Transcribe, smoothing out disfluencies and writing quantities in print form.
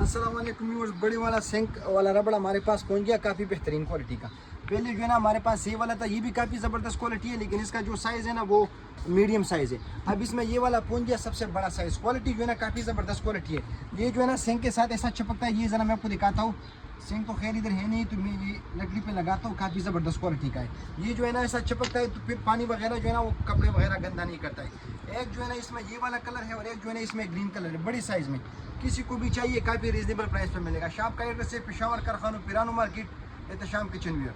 अस्सलाम वालेकुम व्यूअर्स, बड़ी वाला सिंक वाला रबड़ हमारे पास पहुंच गया, काफ़ी बेहतरीन क्वालिटी का। पहले जो है ना हमारे पास ये वाला था, ये भी काफ़ी ज़बरदस्त क्वालिटी है, लेकिन इसका जो साइज़ है ना वो मीडियम साइज़ है। अब इसमें ये वाला पहुंच गया सबसे बड़ा साइज़। क्वालिटी जो है ना काफ़ी ज़बरदस्त क्वालिटी है। ये जो है ना सिंक के साथ ऐसा चिपकता है, ये ज़रा मैं आपको दिखाता हूँ। सिंक तो खैर इधर है नहीं, तो मैं ये लकड़ी पे लगाता हूँ, काफ़ी ज़बरदस्त क्वालिटी का है। ये जो है ना ऐसा चिपकता है, तो फिर पानी वगैरह जो है ना वो कपड़े वगैरह गंदा नहीं करता है। एक जो है ना इसमें ये वाला कलर है और एक जो है ना इसमें ग्रीन कलर है, बड़ी साइज़ में। किसी को भी चाहिए काफ़ी रीजनेबल प्राइस पे मिलेगा। शॉप का एड्रेस है पेशावर कारखानों पिरानो मार्केट, एहतशाम किचन वेयर।